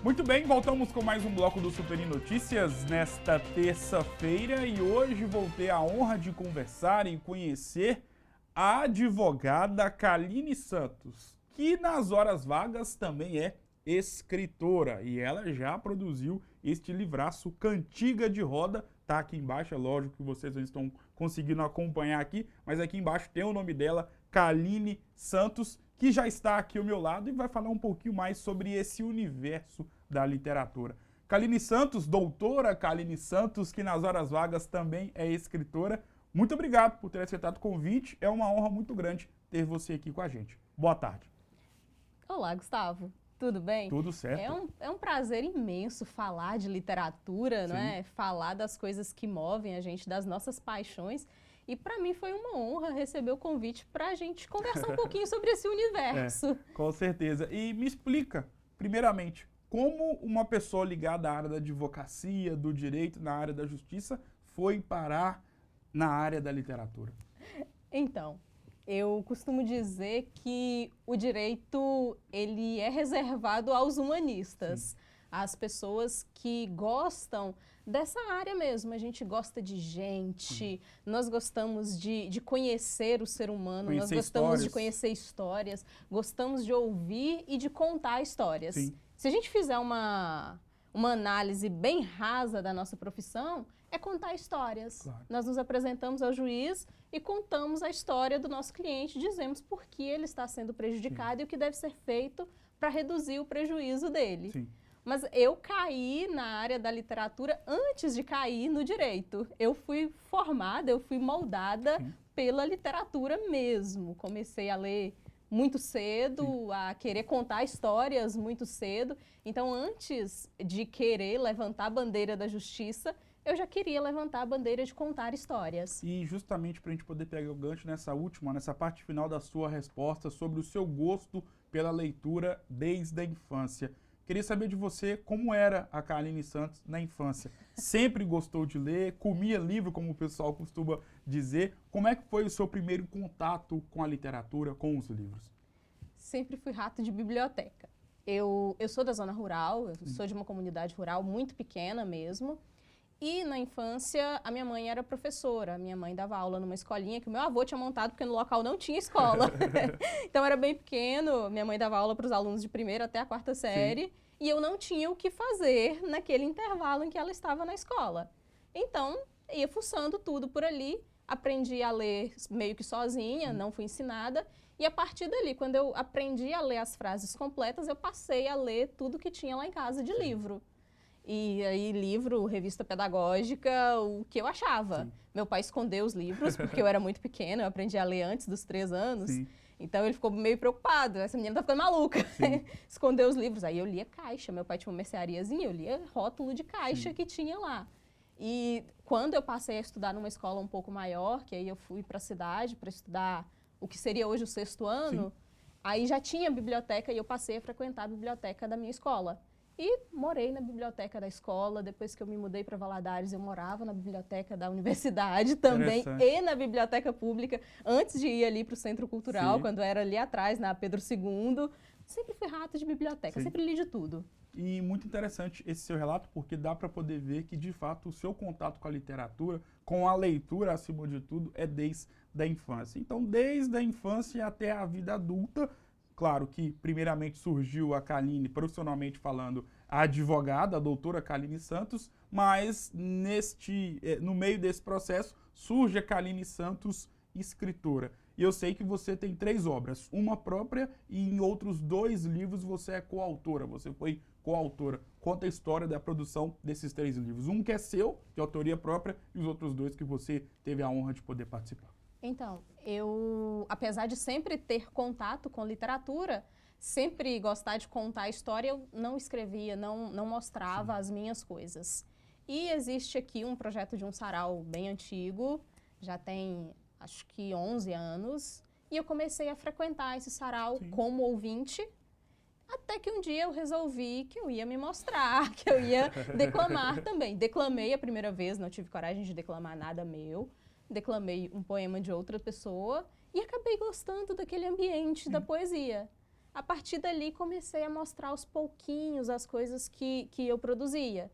Muito bem, voltamos com mais um bloco do Super Em Notícias nesta terça-feira e hoje vou ter a honra de conversar e conhecer a advogada Kaline Santos, que nas horas vagas também é escritora e ela já produziu este livraço Cantiga de Roda, tá aqui embaixo, é lógico que vocês não estão conseguindo acompanhar aqui, mas aqui embaixo tem o nome dela, Kaline Santos, que já está aqui ao meu lado e vai falar um pouquinho mais sobre esse universo da literatura. Kaline Santos, doutora Kaline Santos, que nas horas vagas também é escritora. Muito obrigado por ter aceitado o convite. É uma honra muito grande ter você aqui com a gente. Boa tarde. Olá, Gustavo. Tudo bem? Tudo certo. É um prazer imenso falar de literatura, não é? Falar das coisas que movem a gente, das nossas paixões. E para mim foi uma honra receber o convite para a gente conversar um pouquinho sobre esse universo. Com certeza. E me explica, primeiramente, como uma pessoa ligada à área da advocacia, do direito, na área da justiça, foi parar na área da literatura? Então, eu costumo dizer que o direito ele é reservado aos humanistas, às pessoas que gostam dessa área mesmo. A gente gosta de gente, nós gostamos de conhecer o ser humano, nós gostamos de conhecer histórias, gostamos de ouvir e de contar histórias. Sim. Se a gente fizer uma análise bem rasa da nossa profissão, é contar histórias. Claro. Nós nos apresentamos ao juiz e contamos a história do nosso cliente, dizemos por que ele está sendo prejudicado e o que deve ser feito para reduzir o prejuízo dele. Sim. Mas eu caí na área da literatura antes de cair no direito. Eu fui formada, eu fui moldada pela literatura mesmo. Comecei a ler muito cedo, a querer contar histórias muito cedo. Então, antes de querer levantar a bandeira da justiça, eu já queria levantar a bandeira de contar histórias. E justamente para a gente poder pegar o gancho nessa parte final da sua resposta sobre o seu gosto pela leitura desde a infância. Queria saber de você como era a Kaline Santos na infância. Sempre gostou de ler, comia livro, como o pessoal costuma dizer. Como é que foi o seu primeiro contato com a literatura, com os livros? Sempre fui rato de biblioteca. Eu sou da zona rural, eu sou de uma comunidade rural muito pequena mesmo. E na infância, a minha mãe era professora. A minha mãe dava aula numa escolinha que o meu avô tinha montado porque no local não tinha escola. Então era bem pequeno. Minha mãe dava aula para os alunos de primeira até a quarta série. E eu não tinha o que fazer naquele intervalo em que ela estava na escola. Então, ia fuçando tudo por ali. Aprendi a ler meio que sozinha, não fui ensinada. E a partir dali, quando eu aprendi a ler as frases completas, eu passei a ler tudo que tinha lá em casa de livro. E aí, livro, revista pedagógica, o que eu achava. Meu pai escondeu os livros, porque eu era muito pequena, eu aprendi a ler antes dos 3 anos. Então, ele ficou meio preocupado, essa menina tá ficando maluca. Escondeu os livros. Aí, eu lia caixa, meu pai tinha uma merceariazinha, eu lia rótulo de caixa que tinha lá. E quando eu passei a estudar numa escola um pouco maior, que aí eu fui para a cidade para estudar o que seria hoje o 6º ano, aí já tinha biblioteca e eu passei a frequentar a biblioteca da minha escola. E morei na biblioteca da escola. Depois que eu me mudei para Valadares, eu morava na biblioteca da universidade também e na biblioteca pública, antes de ir ali para o Centro Cultural, quando era ali atrás, na Pedro II. Sempre fui rato de biblioteca, sempre li de tudo. E muito interessante esse seu relato, porque dá para poder ver que, de fato, o seu contato com a literatura, com a leitura, acima de tudo, é desde a infância. Então, desde a infância até a vida adulta, claro que, primeiramente, surgiu a Kaline, profissionalmente falando, a advogada, a doutora Kaline Santos, mas no meio desse processo surge a Kaline Santos, escritora. E eu sei que você tem 3 obras, uma própria e em outros 2 livros você é coautora, você foi coautora. Conta a história da produção desses 3 livros. Um que é seu, de autoria própria, e os outros 2 que você teve a honra de poder participar. Então, eu, apesar de sempre ter contato com literatura, sempre gostar de contar a história, eu não escrevia, não mostrava as minhas coisas. E existe aqui um projeto de um sarau bem antigo, já tem acho que 11 anos, e eu comecei a frequentar esse sarau como ouvinte, até que um dia eu resolvi que eu ia me mostrar, que eu ia declamar também. Declamei a primeira vez, não tive coragem de declamar nada meu, declamei um poema de outra pessoa e acabei gostando daquele ambiente da poesia. A partir dali, comecei a mostrar aos pouquinhos as coisas que eu produzia.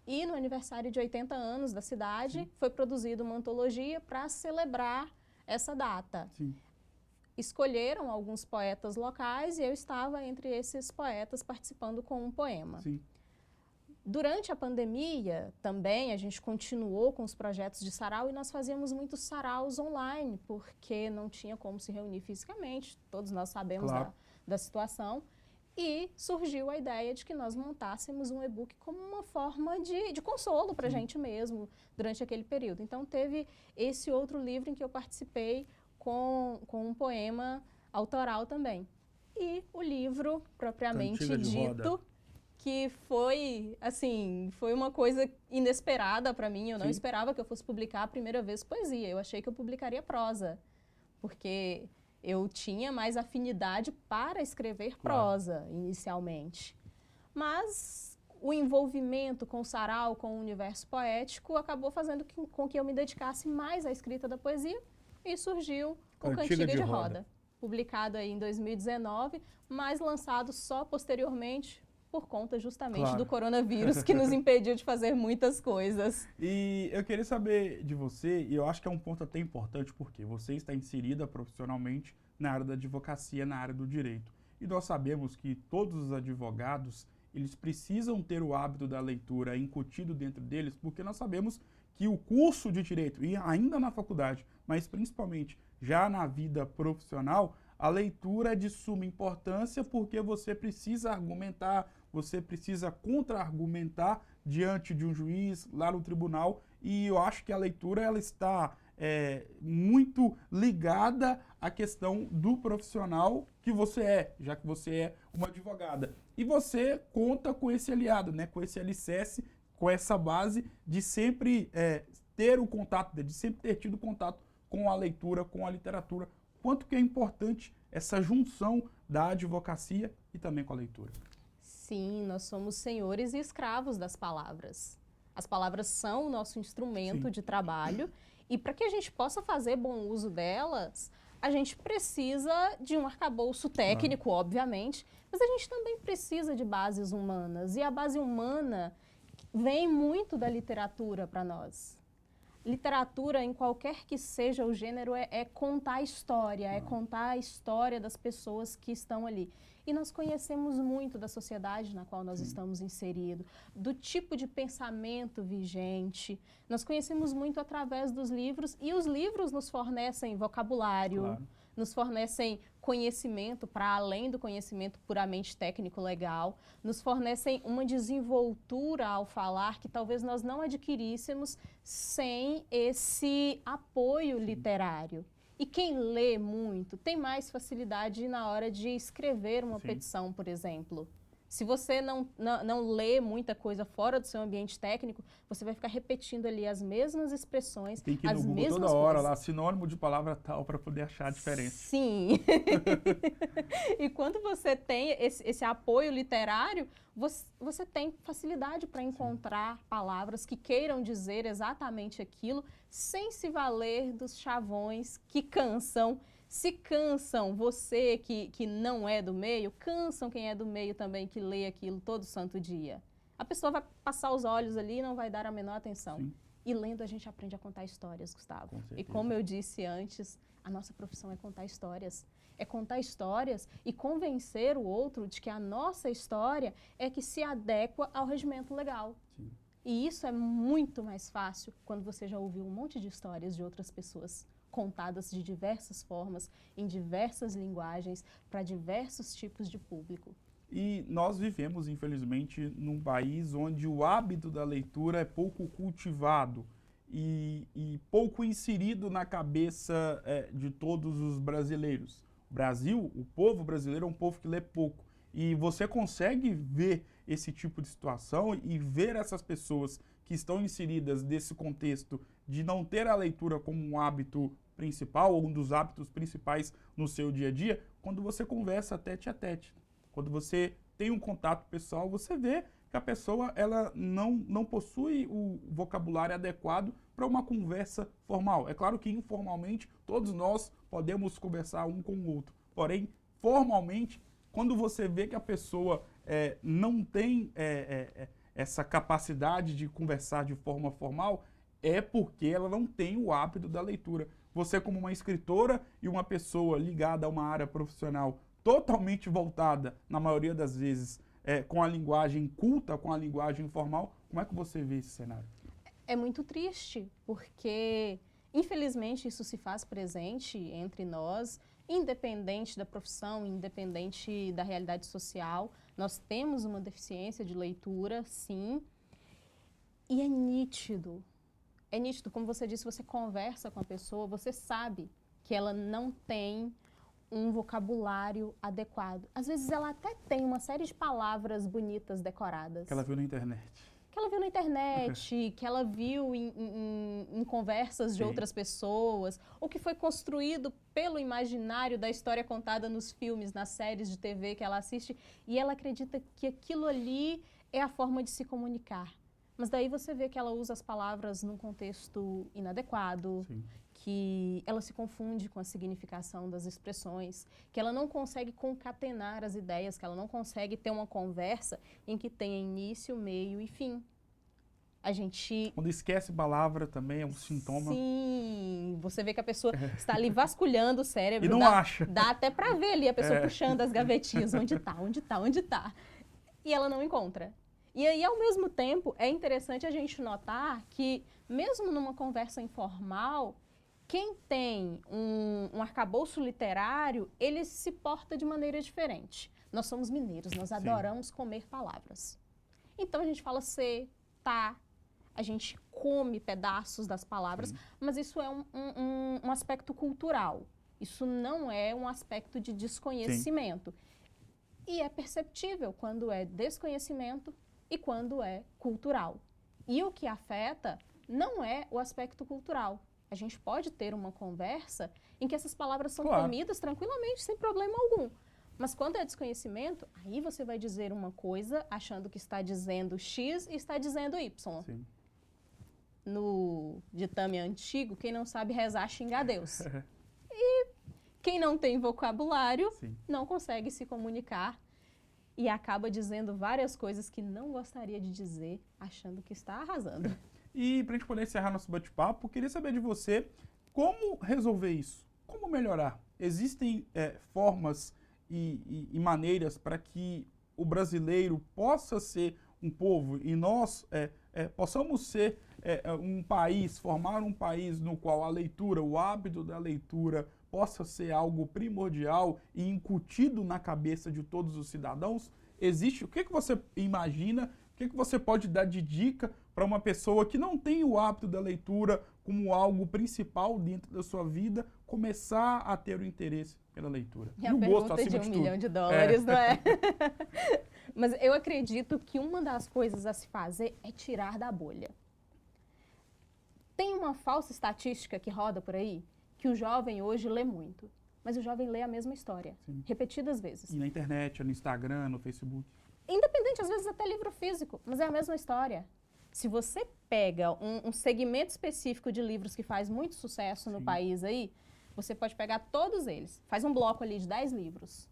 E no aniversário de 80 anos da cidade, foi produzida uma antologia para celebrar essa data. Sim. Escolheram alguns poetas locais e eu estava entre esses poetas participando com um poema. Sim. Durante a pandemia, também, a gente continuou com os projetos de sarau e nós fazíamos muitos saraus online, porque não tinha como se reunir fisicamente, todos nós sabemos Claro. da situação. E surgiu a ideia de que nós montássemos um e-book como uma forma de consolo para a gente mesmo durante aquele período. Então, teve esse outro livro em que eu participei com um poema autoral também. E o livro, propriamente Cantiga de dito, Roda. que foi, assim, foi uma coisa inesperada para mim. Eu não Sim. esperava que eu fosse publicar a primeira vez poesia. Eu achei que eu publicaria prosa, porque eu tinha mais afinidade para escrever prosa, inicialmente. Mas o envolvimento com o sarau, com o universo poético, acabou fazendo com que eu me dedicasse mais à escrita da poesia e surgiu o Cantiga de Roda, publicado aí em 2019, mas lançado só posteriormente por conta justamente do coronavírus, que nos impediu de fazer muitas coisas. E eu queria saber de você, e eu acho que é um ponto até importante, porque você está inserida profissionalmente na área da advocacia, na área do direito. E nós sabemos que todos os advogados, eles precisam ter o hábito da leitura incutido dentro deles, porque nós sabemos que o curso de direito, e ainda na faculdade, mas principalmente já na vida profissional, a leitura é de suma importância, porque você precisa argumentar, você precisa contra-argumentar diante de um juiz, lá no tribunal, e eu acho que a leitura ela está muito ligada à questão do profissional que você é, já que você é uma advogada. E você conta com esse aliado, né, com esse alicerce, com essa base de sempre ter o contato, de sempre ter tido contato com a leitura, com a literatura. Quanto que é importante essa junção da advocacia e também com a leitura. Sim, nós somos senhores e escravos das palavras. As palavras são o nosso instrumento de trabalho e para que a gente possa fazer bom uso delas, a gente precisa de um arcabouço técnico, obviamente, mas a gente também precisa de bases humanas. E a base humana vem muito da literatura para nós. Literatura, em qualquer que seja o gênero, é contar a história, é contar a história das pessoas que estão ali. E nós conhecemos muito da sociedade na qual nós estamos inseridos, do tipo de pensamento vigente. Nós conhecemos muito através dos livros, e os livros nos fornecem vocabulário, nos fornecem conhecimento para além do conhecimento puramente técnico-legal, nos fornecem uma desenvoltura ao falar que talvez nós não adquiríssemos sem esse apoio literário. E quem lê muito tem mais facilidade na hora de escrever uma petição, por exemplo. Se você não lê muita coisa fora do seu ambiente técnico, você vai ficar repetindo ali as mesmas expressões, tem que ir as no Google mesmas toda hora, coisas. lá, sinônimo de palavra tal, para poder achar a diferença. Sim. E quando você tem esse apoio literário, você tem facilidade para encontrar palavras que queiram dizer exatamente aquilo, sem se valer dos chavões que cansam. Se cansam você que não é do meio, cansam quem é do meio também, que lê aquilo todo santo dia. A pessoa vai passar os olhos ali e não vai dar a menor atenção. Sim. E lendo a gente aprende a contar histórias, Gustavo. Com certeza. E como eu disse antes, a nossa profissão é contar histórias. É contar histórias e convencer o outro de que a nossa história é que se adequa ao regimento legal. Sim. E isso é muito mais fácil quando você já ouviu um monte de histórias de outras pessoas, contadas de diversas formas, em diversas linguagens, para diversos tipos de público. E nós vivemos, infelizmente, num país onde o hábito da leitura é pouco cultivado e pouco inserido na cabeça de todos os brasileiros. O Brasil, o povo brasileiro é um povo que lê pouco. E você consegue ver esse tipo de situação e ver essas pessoas que estão inseridas nesse contexto de não ter a leitura como um hábito principal ou um dos hábitos principais no seu dia a dia, quando você conversa tete a tete. Quando você tem um contato pessoal, você vê que a pessoa ela não possui o vocabulário adequado para uma conversa formal. É claro que informalmente todos nós podemos conversar um com o outro, porém, formalmente, quando você vê que a pessoa não tem essa capacidade de conversar de forma formal, é porque ela não tem o hábito da leitura. Você, como uma escritora e uma pessoa ligada a uma área profissional totalmente voltada, na maioria das vezes, com a linguagem culta, com a linguagem informal, como é que você vê esse cenário? É muito triste, porque, infelizmente, isso se faz presente entre nós, independente da profissão, independente da realidade social. Nós temos uma deficiência de leitura, sim, e é nítido, como você disse, você conversa com a pessoa, você sabe que ela não tem um vocabulário adequado. Às vezes ela até tem uma série de palavras bonitas decoradas. Que ela viu na internet. Que ela viu na internet, que ela viu em conversas de outras pessoas, ou que foi construído pelo imaginário da história contada nos filmes, nas séries de TV que ela assiste, e ela acredita que aquilo ali é a forma de se comunicar. Mas daí você vê que ela usa as palavras num contexto inadequado, Sim. que ela se confunde com a significação das expressões, que ela não consegue concatenar as ideias, que ela não consegue ter uma conversa em que tenha início, meio e fim. A gente... Quando esquece palavra também é um sintoma. Sim, você vê que a pessoa está ali vasculhando o cérebro. E não acha. Dá até para ver ali a pessoa puxando as gavetinhas, onde tá. E ela não encontra. E aí, ao mesmo tempo, é interessante a gente notar que, mesmo numa conversa informal, quem tem um arcabouço literário, ele se porta de maneira diferente. Nós somos mineiros, nós adoramos comer palavras. Então, a gente fala ser, tá, a gente come pedaços das palavras, mas isso é um aspecto cultural. Isso não é um aspecto de desconhecimento. E é perceptível quando é desconhecimento e quando é cultural. E o que afeta não é o aspecto cultural. A gente pode ter uma conversa em que essas palavras são comidas tranquilamente, sem problema algum. Mas quando é desconhecimento, aí você vai dizer uma coisa achando que está dizendo X e está dizendo Y. Sim. No ditame antigo, quem não sabe rezar, xinga a Deus. E quem não tem vocabulário não consegue se comunicar e acaba dizendo várias coisas que não gostaria de dizer, achando que está arrasando. E para a gente poder encerrar nosso bate-papo, queria saber de você como resolver isso, como melhorar. Existem formas e maneiras para que o brasileiro possa ser um povo e nós possamos ser um país, formar um país no qual a leitura, o hábito da leitura possa ser algo primordial e incutido na cabeça de todos os cidadãos? Existe? O que você imagina? O que você pode dar de dica para uma pessoa que não tem o hábito da leitura como algo principal dentro da sua vida, começar a ter o interesse pela leitura? E o gosto acima de $1 milhão, não é? Mas eu acredito que uma das coisas a se fazer é tirar da bolha. Tem uma falsa estatística que roda por aí, que o jovem hoje lê muito. Mas o jovem lê a mesma história, repetidas vezes. E na internet, no Instagram, no Facebook. Independente, às vezes até livro físico, mas é a mesma história. Se você pega um segmento específico de livros que faz muito sucesso no país aí, você pode pegar todos eles, faz um bloco ali de 10 livros.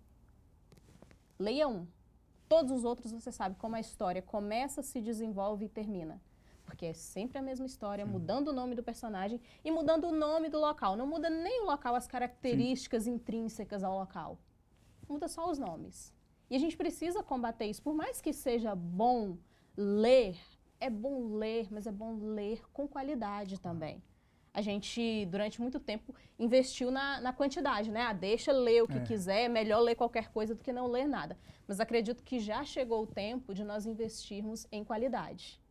Leia um. Todos os outros você sabe como a história começa, se desenvolve e termina. Porque é sempre a mesma história, mudando o nome do personagem e mudando o nome do local. Não muda nem o local, as características intrínsecas ao local. Muda só os nomes. E a gente precisa combater isso. Por mais que seja bom ler, mas é bom ler com qualidade também. A gente, durante muito tempo, investiu na quantidade, né? Deixa ler o que quiser, é melhor ler qualquer coisa do que não ler nada. Mas acredito que já chegou o tempo de nós investirmos em qualidade.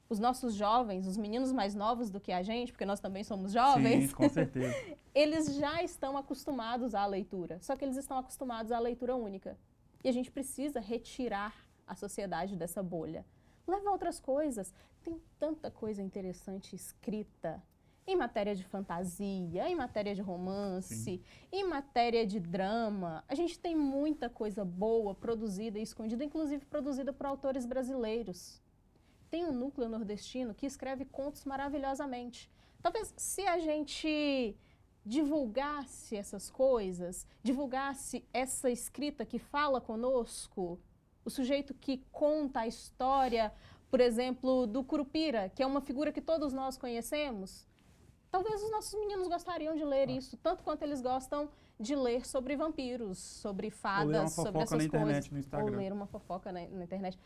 Os nossos jovens, os meninos mais novos do que a gente, porque nós também somos jovens, sim, com certeza. Eles já estão acostumados à leitura, só que eles estão acostumados à leitura única. E a gente precisa retirar a sociedade dessa bolha. Leva outras coisas. Tem tanta coisa interessante escrita em matéria de fantasia, em matéria de romance, em matéria de drama. A gente tem muita coisa boa produzida e escondida, inclusive produzida por autores brasileiros. Tem um núcleo nordestino que escreve contos maravilhosamente. Talvez se a gente divulgasse essas coisas, divulgasse essa escrita que fala conosco, o sujeito que conta a história, por exemplo, do Curupira, que é uma figura que todos nós conhecemos, talvez os nossos meninos gostariam de ler isso, tanto quanto eles gostam de ler sobre vampiros, sobre fadas, sobre essas coisas. Ou ler uma fofoca na internet.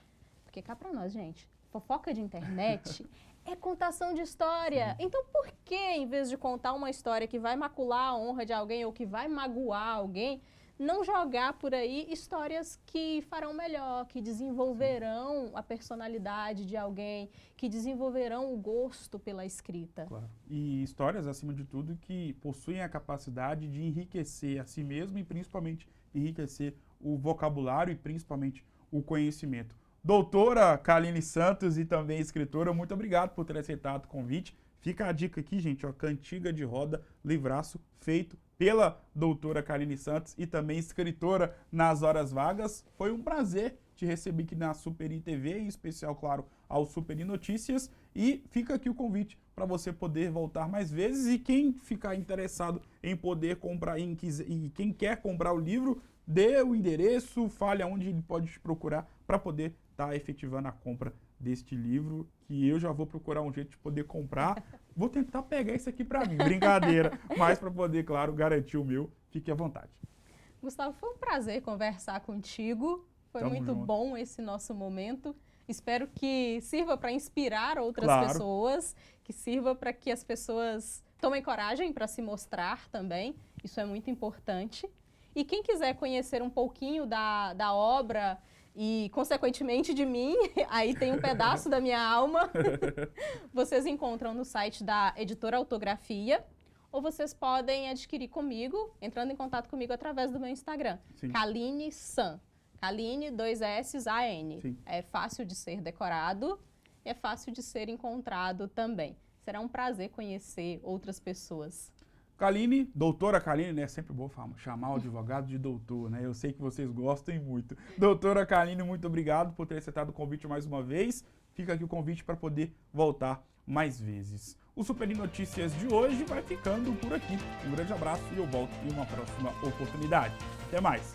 Porque cá pra nós, gente, fofoca de internet é contação de história. Sim. Então, por que, em vez de contar uma história que vai macular a honra de alguém ou que vai magoar alguém, não jogar por aí histórias que farão melhor, que desenvolverão a personalidade de alguém, que desenvolverão o gosto pela escrita? Claro. E histórias, acima de tudo, que possuem a capacidade de enriquecer a si mesmo e principalmente enriquecer o vocabulário e principalmente o conhecimento. Doutora Kaline Santos e também escritora, muito obrigado por ter aceitado o convite. Fica a dica aqui, gente, ó, Cantiga de Roda, livraço feito pela doutora Kaline Santos e também escritora nas horas vagas. Foi um prazer te receber aqui na Superi TV, em especial, claro, ao Superi Notícias. E fica aqui o convite para você poder voltar mais vezes. E quem ficar interessado em poder comprar, e quem quer comprar o livro, dê o endereço, fale aonde ele pode te procurar para poder estar efetivando a compra deste livro, que eu já vou procurar um jeito de poder comprar. Vou tentar pegar isso aqui para mim, brincadeira, mas para poder, claro, garantir o meu, fique à vontade. Gustavo, foi um prazer conversar contigo, foi Tamo muito junto. bom esse nosso momento. Espero que sirva para inspirar outras pessoas, que sirva para que as pessoas tomem coragem para se mostrar também, isso é muito importante. E quem quiser conhecer um pouquinho da obra e, consequentemente, de mim, aí tem um pedaço da minha alma, vocês encontram no site da Editora Autografia, ou vocês podem adquirir comigo, entrando em contato comigo através do meu Instagram, Sim. Kaline San. Kaline, 2 S, A-N. Sim. É fácil de ser decorado e é fácil de ser encontrado também. Será um prazer conhecer outras pessoas. Kaline, doutora Kaline, né? É sempre bom chamar o advogado de doutor, né? Eu sei que vocês gostam muito. Doutora Kaline, muito obrigado por ter aceitado o convite mais uma vez. Fica aqui o convite para poder voltar mais vezes. O Superi Notícias de hoje vai ficando por aqui. Um grande abraço e eu volto em uma próxima oportunidade. Até mais!